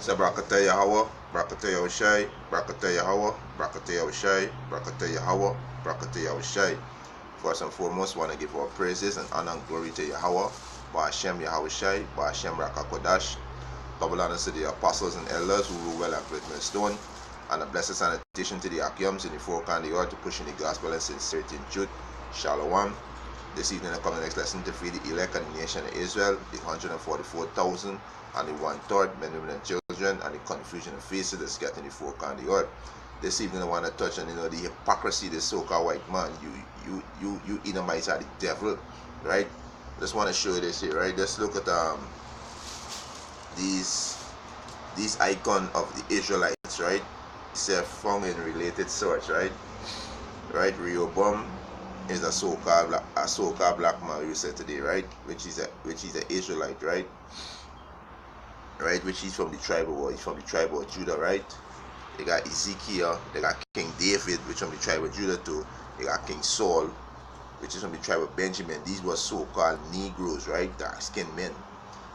So Brakata Yahweh, Brakata Yahushai, Brakata Yahweh, Brakata Yahushai, Brakata Yahweh, Brakata Yahushai. First and foremost, want to give our praises and honor and glory to Yahweh, Ba'ashem Yahushai, Ba'ashem Rakakodash. Double honors to the apostles and elders who rule well at Great Millstone, and a blessed sanitation to the Akiums in the four corners of the earth to push in the gospel and sincerity and truth. Shalom. This evening I come the next lesson to feed the elect and the nation of Israel, the 144,000 and the 1/3 men, women, and children, and the confusion of faces that's getting the four corners of the earth. This evening I want to touch on the hypocrisy of the so-called white man. You Edomites are the devil, right? Just want to show you this here, right? Let's look at these icon of the Israelites, right? It's found in related source, right? Right, Rehoboam is a so-called black man we said today, right? Which is an Israelite, right? Right, which is from the tribe of Judah, right? They got Ezekiel, they got King David, which is from the tribe of Judah too. They got King Saul, which is from the tribe of Benjamin. These were so-called Negroes, right? Dark-skinned men.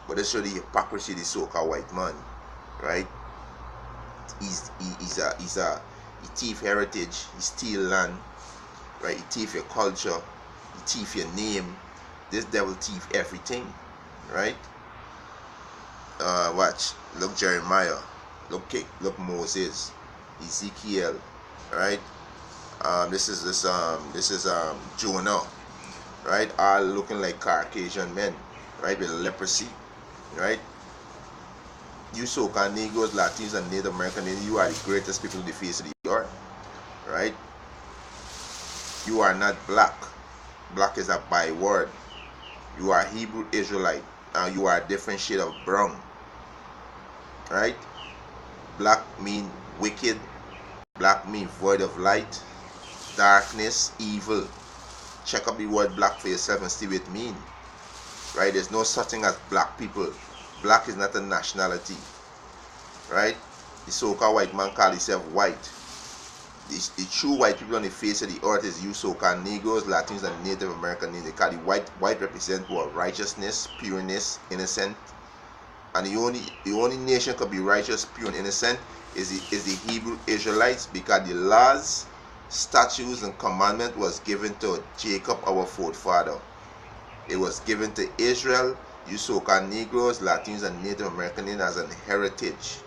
But this shows the hypocrisy of the so-called white man, right? He thief heritage, he steal land, right? He thief your culture, he thief your name. This devil thief everything, right? Watch, look Jeremiah, look Moses, Ezekiel, right? This is Jonah, right? All looking like Caucasian men, right? With leprosy, right? You so-called Negroes, Latinos, and Native American, you are the greatest people on the face of the earth, right? You are not black. Black is a byword. You are Hebrew Israelite. You are a different shade of brown, right? Black mean wicked. Black mean void of light, darkness, evil. Check up the word black for yourself and see what it means, right? There's no such thing as black people. Black is not a nationality, right? The so-called white man call himself white. The true white people on the face of the earth is you so-called Negroes, Latinos, and Native American. They call the white represent what? Righteousness, pureness, innocent. And the only nation could be righteous, pure, and innocent is the Hebrew Israelites, because the laws, statutes, and commandment was given to Jacob, our forefather. It was given to Israel, you so-called Negroes, Latinos, and Native American as an heritage,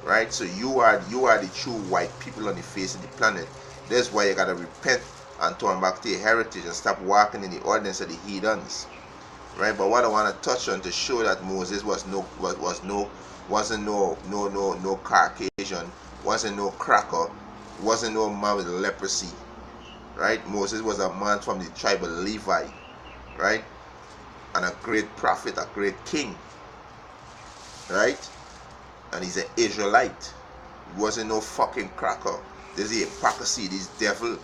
right? So you are the true white people on the face of the planet. That's why you gotta repent and turn back to your heritage and stop walking in the ordinance of the heathens, right? But what I want to touch on to show that Moses wasn't no Caucasian, wasn't no cracker, wasn't no man with leprosy, right? Moses was a man from the tribe of Levi, right? And a great prophet, a great king, right? And he's an Israelite. He wasn't no fucking cracker. This is hypocrisy, this devil,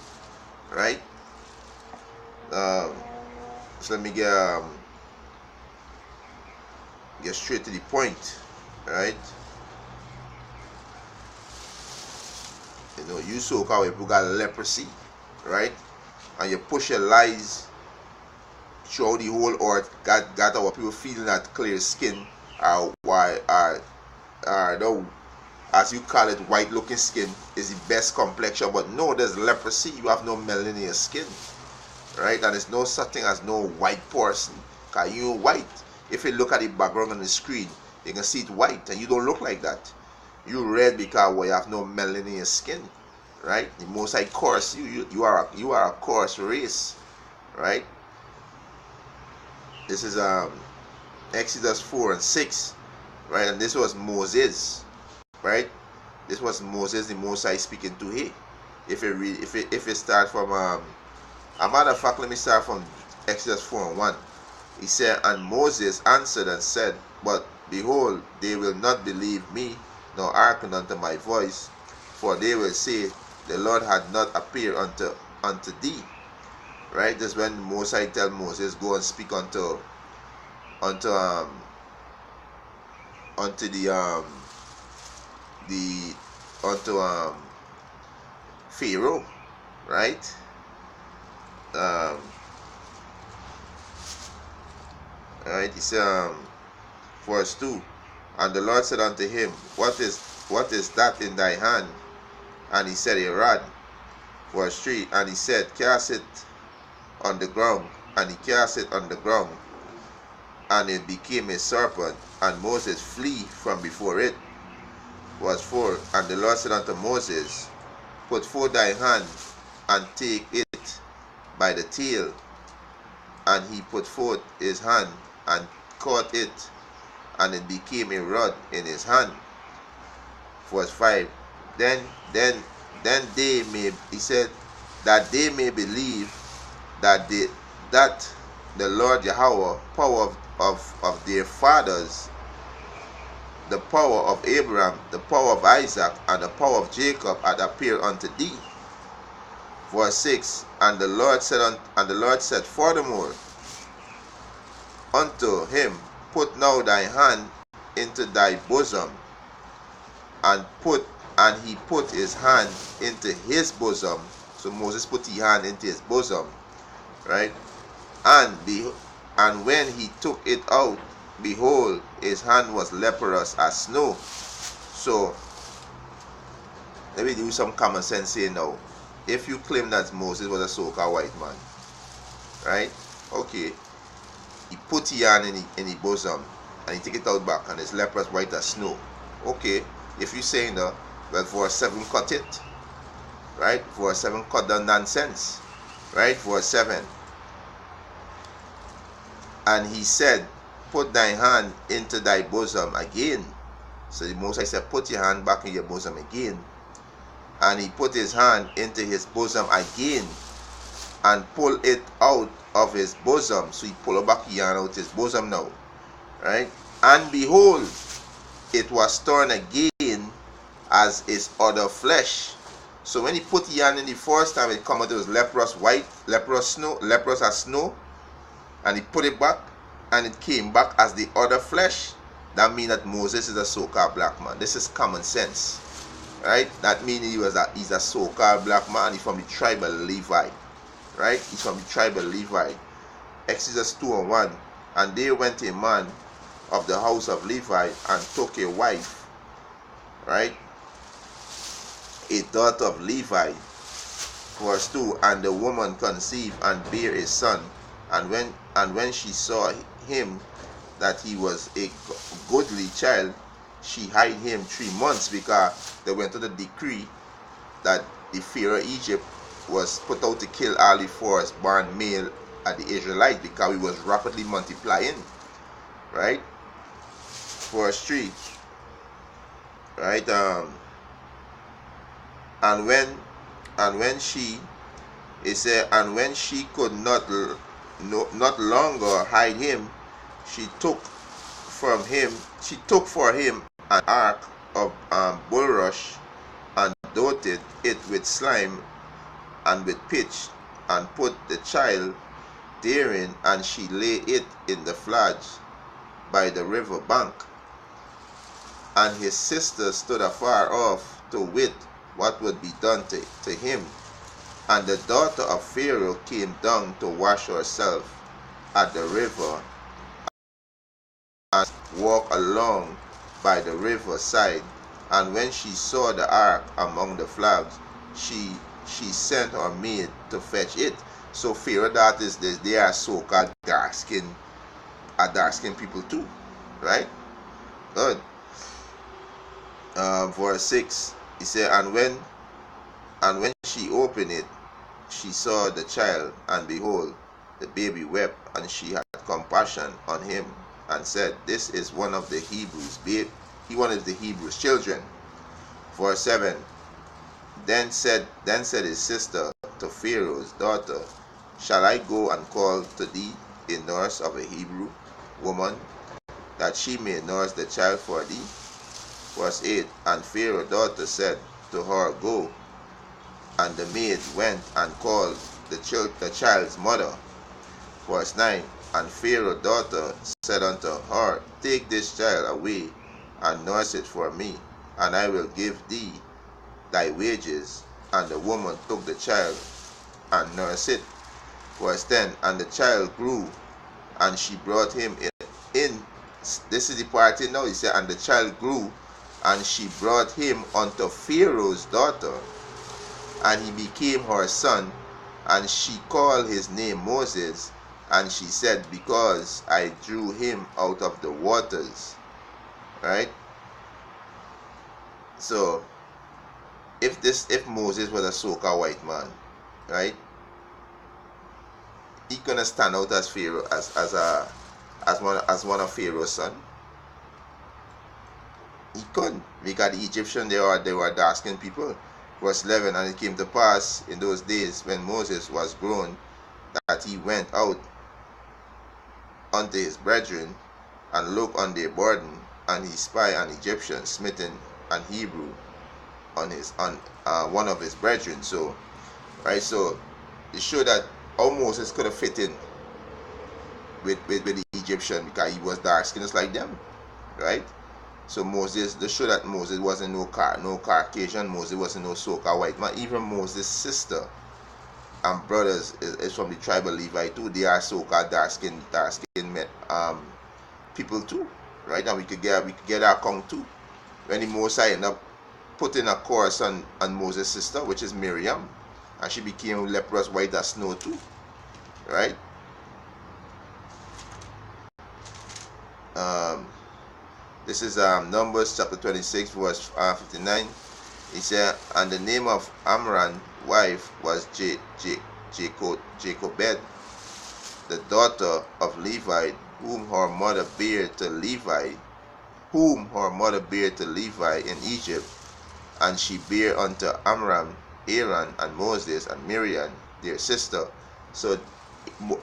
right? So let me get straight to the point, right? You so-called people got leprosy, right? And you push your lies throughout the whole earth, got our people feeling that clear skin, no, as you call it, white looking skin is the best complexion. But no, there's leprosy. You have no melanin in your skin, right? And there's no such thing as no white person, because you white. If you look at the background on the screen, you can see it white, and you don't look like that. You red because you have no melanin in your skin, right? The Most High coarse. You are a coarse race, right? This is Exodus 4 and 6, right? And this was Moses, right? This was Moses, the Most High speaking to him. If you read, if you start from a matter of fact, let me start from Exodus 4 and 1. He said, and Moses answered and said, but behold, they will not believe me, nor hearken unto my voice, for they will say, the Lord had not appeared unto thee. Right? That's when Most High tell Moses, go and speak unto Pharaoh, right? Alright, he said, verse 2, And the Lord said unto him, What is that in thy hand? And he said, A rod. Verse 3. And he said, Cast it on the ground. And he cast it on the ground, and it became a serpent, and Moses flee from before it. Verse 4. And the Lord said unto Moses, Put forth thy hand, and take it by the tail. And he put forth his hand, and caught it, and it became a rod in his hand. Verse 5. Then they may, he said, that they may believe that the Lord Yahweh, power of their fathers, the power of Abraham, the power of Isaac, and the power of Jacob had appeared unto thee. Verse 6. And the Lord said furthermore unto him, Put now thy hand into thy bosom. And he put his hand into his bosom. So Moses put his hand into his bosom, right? And when he took it out, behold, his hand was leprous as snow. So let me do some common sense here now. If you claim that Moses was a so-called white man, right? Okay, he put his hand in his bosom, and he take it out back, and it's leprous white as snow. Okay, if you saying that, well, verse 7 cut it, right? Verse 7 cut the nonsense, right? Verse 7. And he said, Put thy hand into thy bosom again. So the Moses said, Put your hand back in your bosom again. And he put his hand into his bosom again, and pull it out of his bosom. So he pulled back his hand out his bosom now, right? And behold, it was torn again as his other flesh. So when he put his hand in the first time, it come out, it was leprous white, leprous as snow, and he put it back, and it came back as the other flesh. That means that Moses is a so-called black man. This is common sense, right? That means he's a so-called black man. He's from the tribe of Levi, right? He's from the tribe of Levi. Exodus 2:1. And there went a man of the house of Levi and took a wife, right? A daughter of Levi. Verse 2. And the woman conceived and bare a son. And when she saw him that he was a goodly child, she hid him 3 months, because they went to the decree that the Pharaoh Egypt was put out to kill all the firstborn male at the Israelites, because he was rapidly multiplying, right? Verse 3, right? And when she, it said, and when she could not longer hide him, she took for him an ark of bulrush, and dotted it with slime and with pitch, and put the child therein, and she lay it in the floods by the river bank. And his sister stood afar off to wit what would be done to him. And the daughter of Pharaoh came down to wash herself at the river, and walked along by the river side. And when she saw the ark among the flags, she sent her maid to fetch it. So Pharaoh, that is this, they are so-called dark-skinned people too, right? Good. Verse 6, he said, and when she opened it, she saw the child, and behold, the baby wept, and she had compassion on him, and said, This is one of the Hebrews' children. Verse 7, then said his sister to Pharaoh's daughter, Shall I go and call to thee a nurse of a Hebrew woman, that she may nurse the child for thee? Verse 8, and Pharaoh's daughter said to her, Go. And the maid went and called the child's mother. Verse 9, and Pharaoh's daughter said unto her, Take this child away, and nurse it for me, and I will give thee thy wages. And the woman took the child and nursed it. Verse 10, and the child grew, and she brought him in This is the part now. He said, and the child grew, and she brought him unto Pharaoh's daughter, and he became her son, and she called his name Moses, and she said, because I drew him out of the waters. Right? So if Moses was a so-called white man, right, he gonna stand out as Pharaoh as one of Pharaoh's son. He couldn't, because the Egyptian they were dark-skinned people. Verse 11, and it came to pass in those days when Moses was grown, that he went out unto his brethren, and looked on their burden, and he spied an Egyptian smitten an Hebrew on one of his brethren. So, right, so it showed that how Moses could have fit in with the Egyptian, because he was dark skinned just like them, right? So Moses, they show that Moses wasn't no Caucasian. Moses wasn't no so-called white man. Even Moses' sister and brothers is from the tribe of Levi too. They are so-called dark-skinned people too, right? And we could get our account too. When the Mosai ended up putting a curse on Moses' sister, which is Miriam, and she became leprous white as snow too, right? This is Numbers chapter 26 verse 59. He said, and the name of Amram's wife was Jochebed, the daughter of Levi, whom her mother bare to Levi in Egypt, and she bare unto Amram, Aaron, and Moses, and Miriam, their sister. So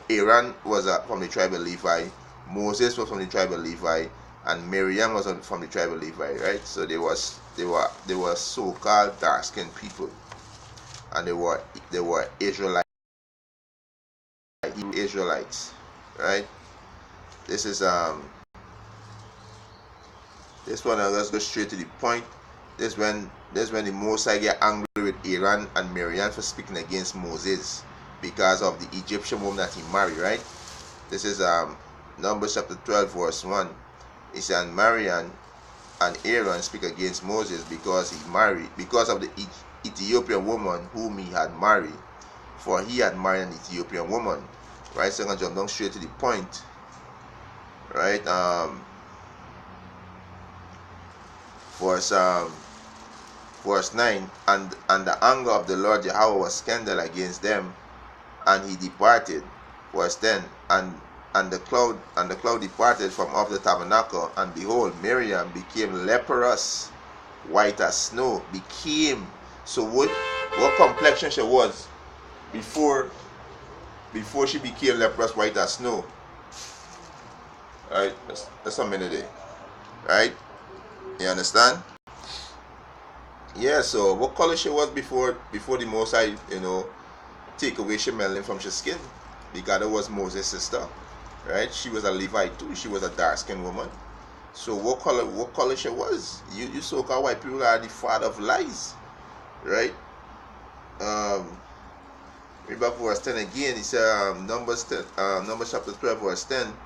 Aaron was from the tribe of Levi, Moses was from the tribe of Levi, and Miriam was from the tribe of Levi, right? So they were so-called dark-skinned people, and they were Israelites, Hebrew Israelites, right? This is this one. Let's go straight to the point. This when the Mosai get angry with Aaron and Miriam for speaking against Moses because of the Egyptian woman that he married, right? This is Numbers chapter 12 verse 1. It said, and Miriam and Aaron speak against Moses because of the Ethiopian woman whom he had married, for he had married an Ethiopian woman, right? So I'm gonna jump down straight to the point, right? Verse 9, and the anger of the Lord Yahweh was kindled against them, and he departed. Verse 10, and the cloud departed from off the tabernacle, and behold, Miriam became leprous, white as snow. So what complexion she was before she became leprous, white as snow? Right, that's a minute there, right? You understand? Yeah. So what color she was before the Mosai, take away she melanin from her skin, because it was Moses' sister. Right, she was a Levite too. She was a dark-skinned woman. So what color she was? You so-called white people are the father of lies, right? Read back verse 10 again. He said, Numbers chapter 12 verse 10,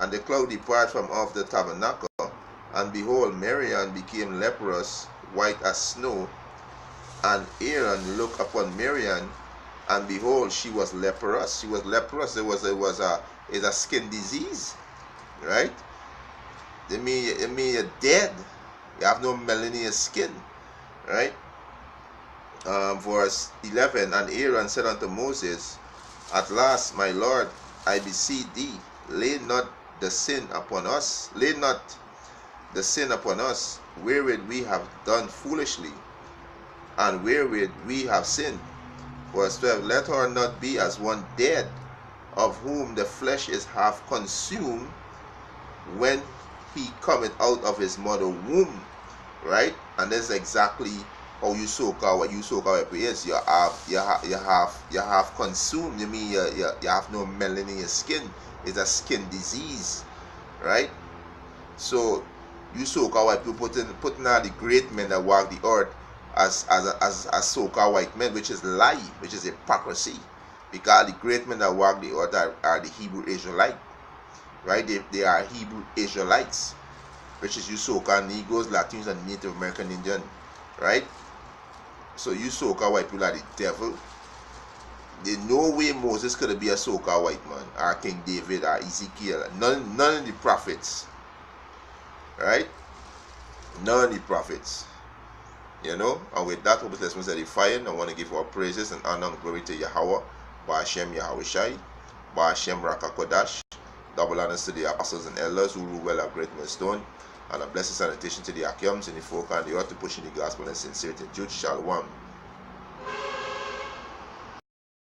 and the cloud departed from off the tabernacle, and behold, Miriam became leprous, white as snow, and Aaron looked upon Miriam, and behold, she was leprous. It's a skin disease, right? It mean you're dead. You have no melanin in your skin, right? Verse 11, and Aaron said unto Moses, at last, my Lord, I beseech thee, lay not the sin upon us, wherewith we have done foolishly, and wherewith we have sinned. Verse 12, let her not be as one dead, of whom the flesh is half consumed when he cometh out of his mother womb, right? And that's exactly how what you so-called is. You have consumed. You mean you have no melanin in your skin. It's a skin disease, right? So you so-called white people putting out the great men that walk the earth as so-called white men, which is lie, which is hypocrisy. Because the great men that walk the earth are the Hebrew Israelite, right? They are Hebrew Israelites, which is you so-called Negroes, Latinos, and Native American Indian, right? So you so-called white people are the devil. There's no way Moses could be a so-called white man, or King David, or Ezekiel. None of the prophets, right? None of the prophets. You know, and with that, hope let's edifying. I want to give our praises and honor and glory to Yahweh, Ba'ashem Yahweh Shai, Ba'ashem Rakakodash. Double honors to the apostles and elders who rule well at Great Millstone, and a blessed salutation to the Akiams and the folk and the earth to pushing the gospel and sincerity. Jude Shalom.